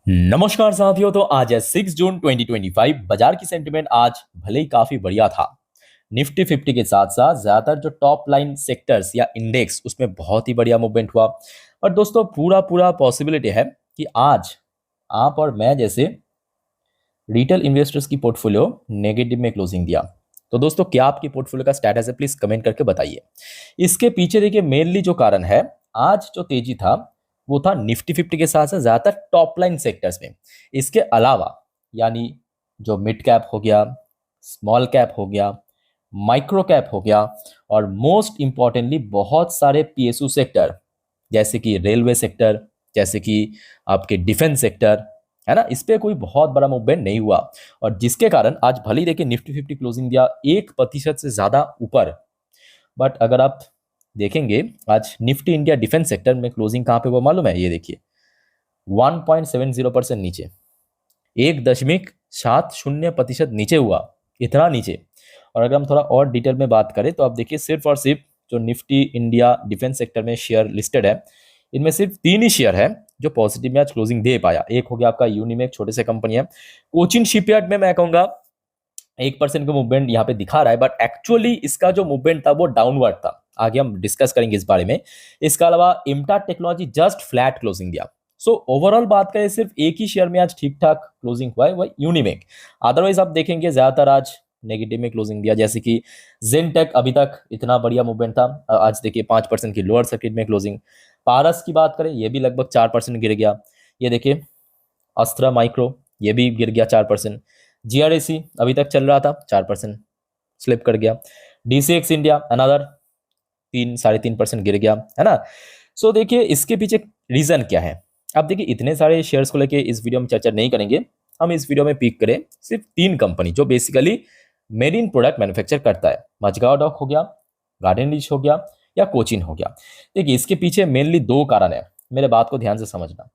नमस्कार साथियों। तो आज है 6 जून 2025। बाजार की सेंटिमेंट आज भले ही काफी बढ़िया था। निफ्टी 50 के साथ साथ ज्यादातर जो टॉप लाइन सेक्टर्स या इंडेक्स उसमें बहुत ही बढ़िया मूवमेंट हुआ। और दोस्तों पूरा पूरा पॉसिबिलिटी है कि आज आप और मैं जैसे रिटेल इन्वेस्टर्स की पोर्टफोलियो नेगेटिव में क्लोजिंग दिया। तो दोस्तों क्या आपकी पोर्टफोलियो का स्टेटस है, प्लीज कमेंट करके बताइए। इसके पीछे देखिए मेनली जो कारण है, आज जो तेजी था वो था निफ्टी 50 के साथ साथ ज्यादातर टॉप लाइन सेक्टर्स में। इसके अलावा यानी जो मिड कैप हो गया, स्मॉल कैप हो गया, माइक्रो कैप हो गया, और मोस्ट इंपॉर्टेंटली बहुत सारे पीएसयू सेक्टर जैसे कि रेलवे सेक्टर, जैसे कि आपके डिफेंस सेक्टर, है ना, इस पे कोई बहुत बड़ा मूवमेंट नहीं हुआ। और जिसके कारण आज भले ही देखिए निफ्टी 50 क्लोजिंग दिया 1% से ज्यादा ऊपर, बट अगर आप देखेंगे आज निफ्टी इंडिया डिफेंस सेक्टर में क्लोजिंग कहां पे हुआ मालूम है? ये देखिए 1.70% नीचे, 1.70% नीचे हुआ, इतना नीचे। और अगर हम थोड़ा और डिटेल में बात करें तो आप देखिए सिर्फ और सिर्फ जो निफ्टी इंडिया डिफेंस सेक्टर में शेयर लिस्टेड है, इनमें सिर्फ 3 ही शेयर है जो पॉजिटिव में आज क्लोजिंग दे पाया। एक हो गया आपका यूनिमेक, छोटे से कंपनी है। कोचिन शिपयार्ड में मैं कहूंगा 1% का मूवमेंट यहाँ पे दिखा रहा है, बट एक्चुअली इसका जो मूवमेंट था वो डाउनवर्ड था। आगे हम डिस्कस करेंगे इस बारे में। इसके अलावा इम्टा टेक्नोलॉजी जस्ट फ्लैट क्लोजिंग दिया। सो ओवरऑल बात करें सिर्फ एक ही शेयर में आज ठीक ठाक क्लोजिंग हुआ है, वह यूनिमेक। अदरवाइज आप देखेंगे ज्यादातर आज नेगेटिव में क्लोजिंग दिया, जैसे कि जेनटेक अभी तक इतना बढ़िया मूवमेंट था, आज देखिए 5% की लोअर सर्किट में क्लोजिंग। पारस की बात करें ये भी लगभग 4% गिर गया। ये देखिए अस्त्रा माइक्रो, ये भी गिर गया 4%। जीआरएसी अभी तक चल रहा था, 4% स्लिप कर गया। डीसीएक्स इंडिया अनदर 3-3.5% गिर गया, है ना। सो देखिए इसके पीछे रीजन क्या है। अब देखिए इतने सारे शेयर्स को लेके इस वीडियो में चर्चा नहीं करेंगे। हम इस वीडियो में पिक करें सिर्फ 3 कंपनी जो बेसिकली मेरीन प्रोडक्ट मैन्युफैक्चर करता है। मझगांव डॉक हो गया, गार्डन रीच हो गया, या कोचिन हो गया। देखिए इसके पीछे मेनली 2 कारण है, मेरे बात को ध्यान से समझना।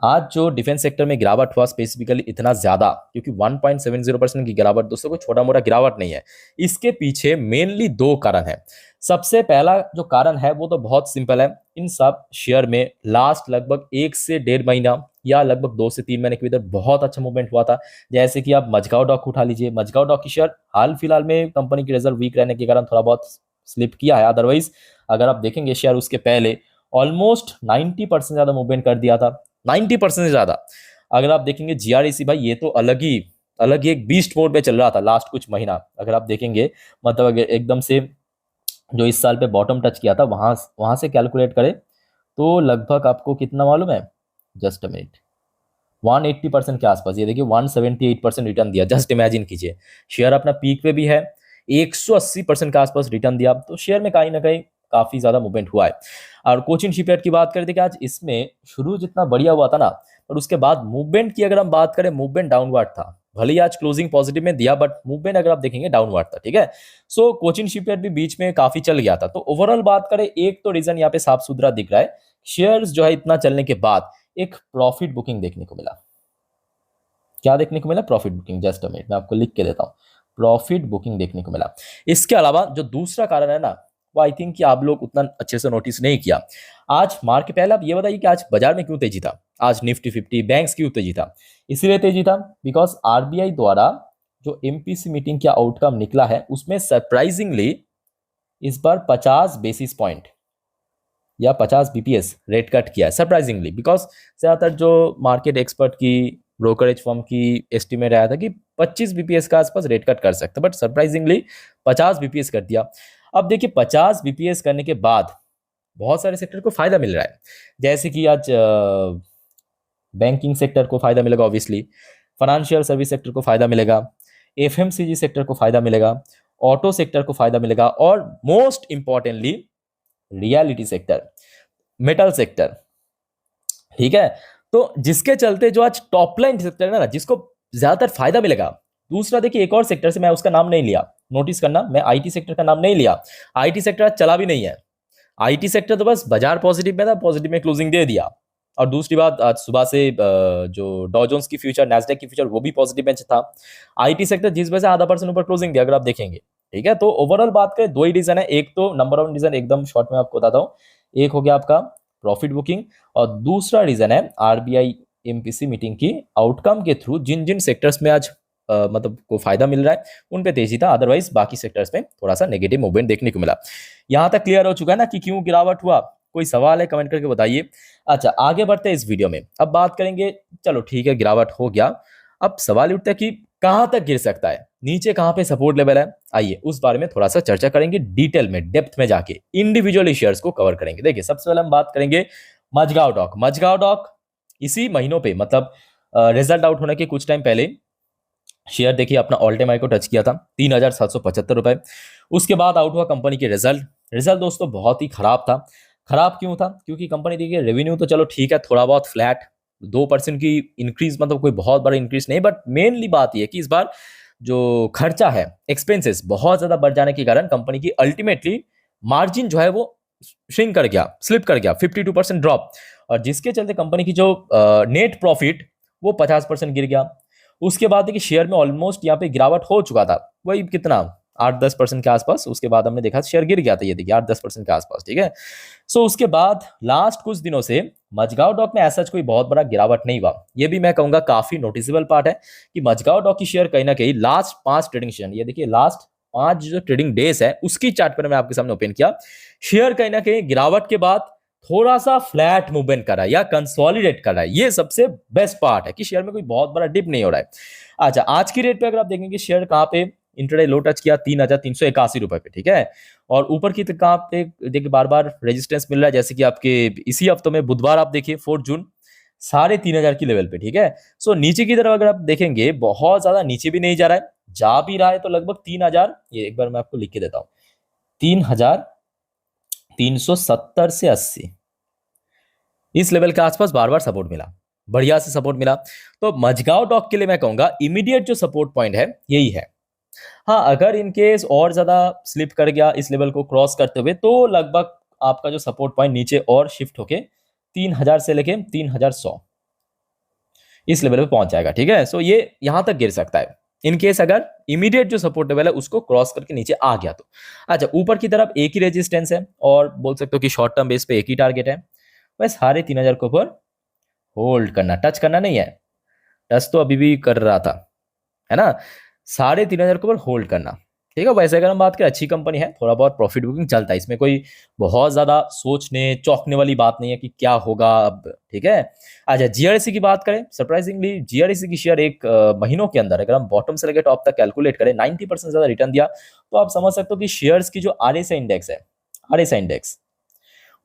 आज जो डिफेंस सेक्टर में गिरावट हुआ स्पेसिफिकली इतना ज्यादा, क्योंकि 1.70% की गिरावट दोस्तों को छोटा मोटा गिरावट नहीं है। इसके पीछे मेनली 2 कारण है। सबसे पहला जो कारण है वो तो बहुत सिंपल है। इन सब शेयर में लास्ट लगभग 1 से 1.5 महीना या लगभग 2 से 3 महीने के भीतर बहुत अच्छा मूवमेंट हुआ था। जैसे कि आप मझगांव डॉक उठा लीजिए। मझगांव डॉक की शेयर हाल फिलहाल में कंपनी की रिजल्ट वीक रहने के कारण थोड़ा बहुत स्लिप किया है। अदरवाइज अगर आप देखेंगे शेयर उसके पहले ऑलमोस्ट 90% ज्यादा मूवमेंट कर दिया था, 90% से ज्यादा। अगर आप देखेंगे जीआरईसी भाई, ये तो अलग ही एक बीस्ट मोड पे चल रहा था लास्ट कुछ महीना। अगर आप देखेंगे मतलब अगर एकदम से जो इस साल पे बॉटम टच किया था वहां वहां से कैलकुलेट करें तो लगभग आपको कितना मालूम है? जस्ट अ मिनट, 180% के आसपास। ये देखिए 178% रिटर्न दिया। जस्ट इमेजिन कीजिए, शेयर अपना पीक पे भी है, 180% के आसपास रिटर्न दिया। तो शेयर में कहीं ना कहीं काफी ज्यादा मूवमेंट हुआ है। और कोचिन शिपयार्ड की बात करें, देखिए आज इसमें शुरू जितना बढ़िया हुआ था ना, और उसके बाद मूवमेंट की अगर हम बात करें, मूवमेंट डाउनवर्ड था। भले ही आज क्लोजिंग पॉजिटिव में दिया, बट मूवमेंट अगर आप देखेंगे डाउनवर्ड था, ठीक है। सो कोचिन शिपयार्ड भी बीच में काफी चल गया था। तो ओवरऑल बात करें, एक तो रीजन यहाँ पे साफ सुथरा दिख रहा है, शेयर्स जो है इतना चलने के बाद एक प्रॉफिट बुकिंग देखने को मिला। क्या देखने को मिला? Profit booking. Just a minute, मैं आपको लिख के देता हूं। प्रॉफिट बुकिंग देखने को मिला। इसके अलावा जो दूसरा कारण है ना, वो आई थिंक कि आप लोग उतना अच्छे से नोटिस नहीं किया। आज मार्केट, पहले आप ये बताइए कि आज बाजार में क्यों तेजी था? आज निफ्टी 50 बैंक्स क्यों तेजी था? इसीलिए तेजी था बिकॉज आरबीआई द्वारा जो एमपीसी मीटिंग का आउटकम निकला है उसमें सरप्राइजिंगली इस बार 50 बेसिस पॉइंट या 50 बीपीएस रेट कट किया है, सरप्राइजिंगली। बिकॉज ज्यादातर जो मार्केट एक्सपर्ट की, ब्रोकरेज फर्म की एस्टिमेट आया था कि 25 बीपीएस का आसपास रेट कट कर सकते, बट सरप्राइजिंगली 50 बीपीएस कर दिया। अब देखिए 50 बीपीएस करने के बाद बहुत सारे सेक्टर को फायदा मिल रहा है। जैसे कि आज बैंकिंग सेक्टर को फायदा मिलेगा, ऑब्वियसली फाइनेंशियल सर्विस सेक्टर को फायदा मिलेगा, एफएमसीजी सेक्टर को फायदा मिलेगा, ऑटो सेक्टर को फायदा मिलेगा, और most importantly reality sector, metal sector, ठीक है। तो जिसके चलते जो आज टॉप लाइन सेक्टर है ना, जिसको ज्यादातर फायदा मिलेगा। दूसरा देखिए एक और सेक्टर से मैं उसका नाम नहीं लिया, नोटिस करना, मैं आईटी सेक्टर का नाम नहीं लिया। आईटी सेक्टर आज चला भी नहीं है। आईटी सेक्टर तो बस बाजार पॉजिटिव में था, पॉजिटिव में क्लोजिंग दे दिया। और दूसरी बात, आज सुबह से जो डॉ जोन्स की फ्यूचर, नैस्डैक की फ्यूचर, वो भी पॉजिटिव में था। आईटी सेक्टर जिस वजह से आधा % ऊपर क्लोजिंग दिया, अगर आप देखेंगे, ठीक है। तो ओवरऑल बात करें 2 ही रीजन है। एक तो नंबर 1 रीजन एकदम शॉर्ट में आपको बताता हूं, एक हो गया आपका प्रॉफिट बुकिंग, और दूसरा रीजन है आरबीआई एमपीसी मीटिंग की आउटकम के थ्रू जिन जिन सेक्टर्स में आज मतलब को फायदा मिल रहा है उन पे तेजी था, अदरवाइज बाकी सेक्टर्स में थोड़ा सा नेगेटिव मूवमेंट देखने को मिला। यहां तक क्लियर हो चुका है ना कि क्यों गिरावट हुआ? कोई सवाल है कमेंट करके बताइए। अच्छा, आगे बढ़ते हैं इस वीडियो में। अब बात करेंगे, चलो ठीक है गिरावट हो गया, अब सवाल उठता है कि कहां तक गिर सकता है, नीचे कहां पे सपोर्ट लेवल है। आइए उस बारे में थोड़ा सा चर्चा करेंगे डिटेल में, डेप्थ में जाके इंडिविजुअली शेयर्स को कवर करेंगे। देखिए सबसे पहले हम बात करेंगे मझगांव डॉक। मझगांव डॉक इसी महीनों पे मतलब रिजल्ट आउट होने के कुछ टाइम पहले शेयर देखिए अपना ऑल टाइम हाई को टच किया था 3,775 रुपए। उसके बाद आउट हुआ कंपनी के रिजल्ट। रिजल्ट दोस्तों बहुत ही खराब था। खराब क्यों था? क्योंकि कंपनी देखिए रेवेन्यू तो चलो ठीक है थोड़ा बहुत फ्लैट, 2% की इंक्रीज, मतलब कोई बहुत बड़ा इंक्रीज नहीं, बट मेनली बात यह है कि इस बार जो खर्चा है, एक्सपेंसेस बहुत ज्यादा बढ़ जाने के कारण कंपनी की अल्टीमेटली मार्जिन जो है वो श्रिंक कर गया, स्लिप कर गया, 52% ड्रॉप, और जिसके चलते कंपनी की जो नेट प्रॉफिट वो 50% गिर गया। उसके बाद देखिए शेयर में ऑलमोस्ट यहाँ पे गिरावट हो चुका था, वही कितना 8-10% के आसपास। उसके बाद हमने देखा शेयर गिर गया था, ये देखिए 8-10% के आसपास, ठीक है। सो उसके बाद लास्ट कुछ दिनों से मझगांव डॉक में ऐसा कोई बहुत बड़ा गिरावट नहीं हुआ। ये भी मैं कहूंगा काफी नोटिसेबल पार्ट है कि मझगांव डॉक की शेयर कहीं ना कहीं लास्ट 5 ट्रेडिंग सेशन, ये देखिए लास्ट 5 जो ट्रेडिंग डेज है उसकी चार्ट पर मैं आपके सामने ओपन किया, शेयर कहीं ना कहीं गिरावट के बाद थोड़ा सा फ्लैट मूवमेंट कर रहा है या कंसोलिडेट कर रहा है। ये सबसे बेस्ट पार्ट है कि शेयर में कोई बहुत बड़ा डिप नहीं हो रहा है। अच्छा, आज की रेट पे अगर आप देखेंगे शेयर कहां पे इंट्राडे लो टच किया 3,381 रुपए पे, ठीक है। और ऊपर की कहां पे देखिए बार बार रेजिस्टेंस मिल रहा है, जैसे कि आपके इसी हफ्तों में बुधवार आप देखिए 4 जून 3,500 की लेवल पे, ठीक है। सो नीचे की तरफ अगर आप देखेंगे बहुत ज्यादा नीचे भी नहीं जा रहा है, जा भी रहा है तो लगभग 3,000, ये एक बार मैं आपको लिख के देता हूं, 3,370 से 80 इस लेवल के आसपास बार बार सपोर्ट मिला, बढ़िया से सपोर्ट मिला। तो मझगांव डॉक के लिए मैं कहूंगा इमीडिएट जो सपोर्ट पॉइंट है यही है। हाँ, अगर इन केस और ज्यादा स्लिप कर गया इस लेवल को क्रॉस करते हुए तो लगभग आपका जो सपोर्ट पॉइंट नीचे और शिफ्ट होके 3,000 से लेके 3,100 इस लेवल पे पहुंच जाएगा, ठीक है। सो ये यहां तक गिर सकता है इन केस अगर इमीडिएट जो सपोर्ट लेवल है उसको क्रॉस करके नीचे आ गया तो। अच्छा, ऊपर की तरफ एक ही रेजिस्टेंस है और बोल सकते हो कि शॉर्ट टर्म बेस पे एक ही टारगेट है, बस 3,500 के ऊपर होल्ड करना, टच करना नहीं है, टच तो अभी भी कर रहा था, है ना। 3,500 के ऊपर होल्ड करना, ठीक है। वैसे अगर हम बात करें अच्छी कंपनी है, थोड़ा बहुत प्रॉफिट बुकिंग चलता है, इसमें कोई बहुत ज्यादा सोचने चौंकने वाली बात नहीं है कि क्या होगा अब, ठीक है। अच्छा, जीआरएसी की बात करें, सरप्राइजिंगली जीआरएसी की शेयर एक महीनों के अंदर अगर हम बॉटम से लेकर टॉप तक कैलकुलेट करें 90% ज्यादा रिटर्न दिया, तो आप समझ सकते हो कि शेयर्स की जो आरएसआई इंडेक्स है, आरएसआई इंडेक्स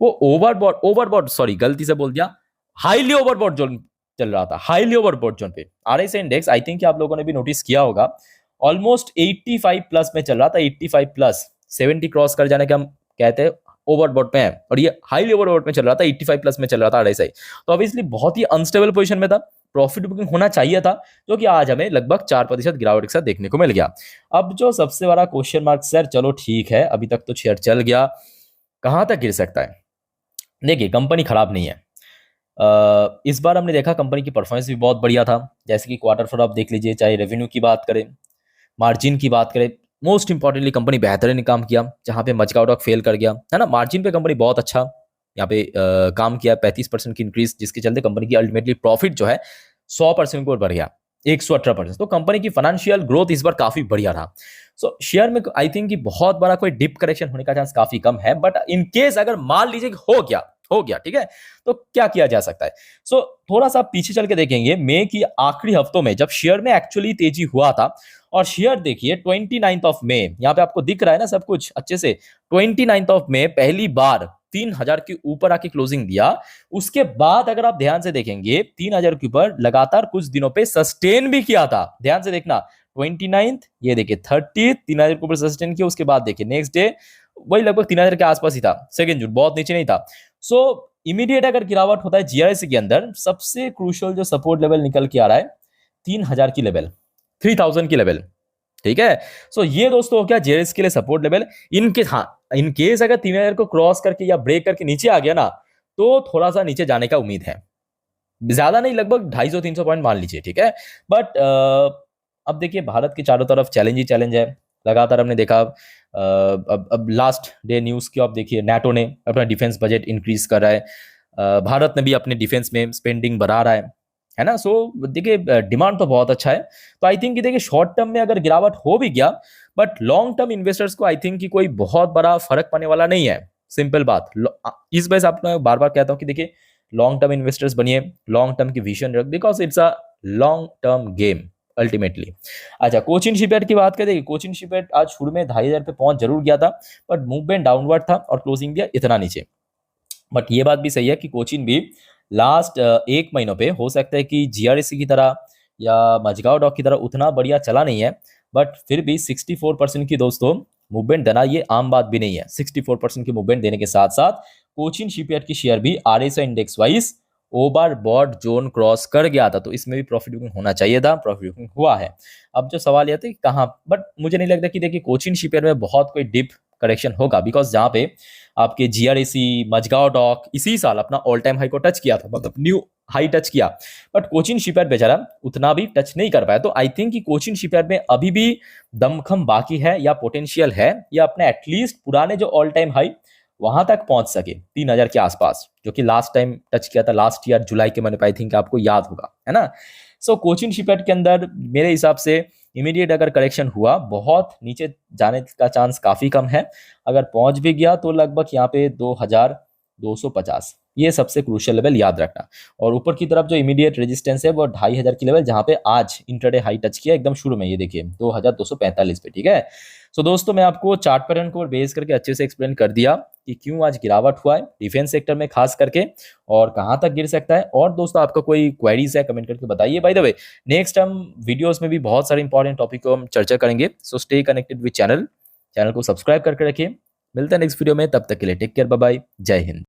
वो ओवरबॉट सॉरी गलती से बोल दिया, हाईली ओवरबॉट जोन चल रहा था, हाईली ओवरबॉट जोन पे। आरएसआई इंडेक्स आई थिंक आप लोगों ने भी नोटिस किया होगा, ऑलमोस्ट 85 प्लस में चल रहा था, 85 प्लस, 70 क्रॉस कर जाने के हम कहते हैं ओवरबॉट में है, और ये हाईली ओवरबॉट में चल रहा था, 85 प्लस में चल रहा था आरएसआई। तो ऑब्वियसली बहुत ही अनस्टेबल पोजीशन में था, प्रॉफिट बुकिंग होना चाहिए था, जो कि आज हमें लगभग 4% गिरावट के साथ देखने को मिल गया। अब जो सबसे बड़ा क्वेश्चन मार्क, सर चलो ठीक है अभी तक तो शेयर चल गया, कहां तक गिर सकता है? देखिए कंपनी खराब नहीं है, इस बार हमने देखा कंपनी की परफॉर्मेंस भी बहुत बढ़िया था, जैसे कि क्वार्टर फोर आप देख लीजिए, चाहे रेवेन्यू की बात करें, मार्जिन की बात करें, मोस्ट इंपॉर्टेंटली कंपनी बेहतरीन काम किया, जहां पे मझगांव डॉक फेल कर गया, है ना। मार्जिन पे कंपनी बहुत अच्छा यहाँ पे काम किया, 35% की इंक्रीज, जिसके चलते कंपनी की अल्टीमेटली प्रॉफिट जो है 100% को बढ़ गया, 118%। तो कंपनी की फाइनेंशियल ग्रोथ इस बार काफी बढ़िया रहा। सो शेयर में आई थिंक कि बहुत बड़ा कोई डिप करेक्शन होने का चांस काफी कम है, बट इन केस अगर मान लीजिए हो गया, ठीक है, तो क्या किया जा सकता है? सो थोड़ा सा पीछे चल के देखेंगे, मई की आखिरी हफ्तों में जब शेयर में एक्चुअली तेजी हुआ था, और शेयर देखिए 29 ऑफ मई, यहाँ पे आपको दिख रहा है ना सब कुछ अच्छे से, 29 ऑफ मई पहली बार 3,000 के ऊपर आके क्लोजिंग दिया। उसके बाद अगर आप ध्यान से देखेंगे 3,000 के ऊपर लगातार कुछ दिनों पे सस्टेन भी किया था, ध्यान से देखना, 29, ये देखिए 30, 3,000 के ऊपर सस्टेन किया। उसके बाद देखिए नेक्स्ट डे वही लगभग 3,000 के आसपास ही था, 2 जून, बहुत नीचे नहीं था। सो इमीडिएट अगर गिरावट होता है जीआरएसी के अंदर, सबसे क्रूशियल जो सपोर्ट लेवल निकल के आ रहा है 3,000 की लेवल, 3,000 की लेवल, ठीक है। सो ये दोस्तों हो गया जीआरएसी के लिए सपोर्ट लेवल। इन केस अगर 3,000 को क्रॉस करके या ब्रेक करके नीचे आ गया ना, तो थोड़ा सा नीचे जाने का उम्मीद है, ज्यादा नहीं, लगभग 250-300 पॉइंट मान लीजिए, ठीक है। बट अब देखिए भारत के चारों तरफ चैलेंज ही चैलेंज है, लगातार हमने देखा। अब लास्ट डे न्यूज की आप देखिए, नाटो ने अपना डिफेंस बजट इंक्रीज कर रहा है, भारत ने भी अपने डिफेंस में स्पेंडिंग बढ़ा रहा है, है ना। सो देखिए डिमांड तो बहुत अच्छा है, तो आई थिंक कि देखिए शॉर्ट टर्म में अगर गिरावट हो भी गया, बट लॉन्ग टर्म इन्वेस्टर्स को आई थिंक कि कोई बहुत बड़ा फर्क पड़ने वाला नहीं है। सिंपल बात। इस वजह से आपको बार बार कहता हूं कि देखिए लॉन्ग टर्म इन्वेस्टर्स बनिए, लॉन्ग टर्म की विजन रख, because it's a long term game ultimately. अच्छा, कोचिन शिपयार्ड की बात करें, कोचिन शिपयार्ड आज शुरू में 2,500 पे पहुंच जरूर गया था, बट मूवमेंट डाउनवर्ड था और क्लोजिंग दिया इतना नीचे। बट ये बात भी सही है कि कोचिन भी लास्ट एक महीनों पे हो सकता है कि जीआरएसी की तरह या मजगांव डॉक की तरह उतना बढ़िया चला नहीं है, बट फिर भी 64% की दोस्तों मूवमेंट देना ये आम बात भी नहीं है। 64% की मूवमेंट देने के साथ साथ कोचिन शिपयार्ड की शेयर भी RSI index wise overbought zone cross कर गया था, तो इसमें भी प्रॉफिट बुकिंग होना चाहिए था, प्रॉफिट बुकिंग हुआ है। अब जो सवाल ये था कि कहाँ, बट मुझे नहीं लगता कि देखिए कोचिन शिपयार्ड में बहुत कोई डिप करेक्शन होगा, बिकॉज जहाँ पे आपके जीआरएसी मजगांव डॉक इसी साल अपना ऑल टाइम हाई को टच किया था, मतलब न्यू हाई टच किया, बट कोचिन शिपयार्ड बेचारा उतना भी टच नहीं कर पाया। तो आई थिंक कि कोचिन शिपयार्ड में अभी भी दमखम बाकी है या पोटेंशियल है, या अपने एटलीस्ट पुराने जो ऑल टाइम हाई वहां तक पहुंच सके 3,000 के आसपास, जो कि लास्ट टाइम टच किया था लास्ट ईयर जुलाई के महीने पे, आई थिंक आपको याद होगा, है ना। सो कोचिन शिपयार्ड के अंदर मेरे हिसाब से इमीडिएट अगर करेक्शन हुआ, बहुत नीचे जाने का चांस काफी कम है। अगर पहुंच भी गया तो लगभग यहाँ पे 2,250, ये सबसे क्रूशियल लेवल याद रखना। और ऊपर की तरफ जो इमीडिएट रेजिस्टेंस है वो 2,500 की लेवल, जहां पे आज इंट्राडे हाई टच किया एकदम शुरू में, ये देखिए 2,245 पे, ठीक है। सो दोस्तों मैं आपको चार्ट पैटर्न को बेस करके अच्छे से एक्सप्लेन कर दिया कि क्यों आज गिरावट हुआ है डिफेंस सेक्टर में खास करके, और कहां तक गिर सकता है। और दोस्तों आपका कोई क्वेरीज है कमेंट करके बताइए। बाय द वे नेक्स्ट हम वीडियोस में भी बहुत सारे इंपॉर्टेंट टॉपिक को हम चर्चा करेंगे, so stay connected with channel को सब्सक्राइब करके रखिए। मिलते हैं नेक्स्ट वीडियो में, तब तक के लिए टेक केयर, बाय बाय, जय हिंद।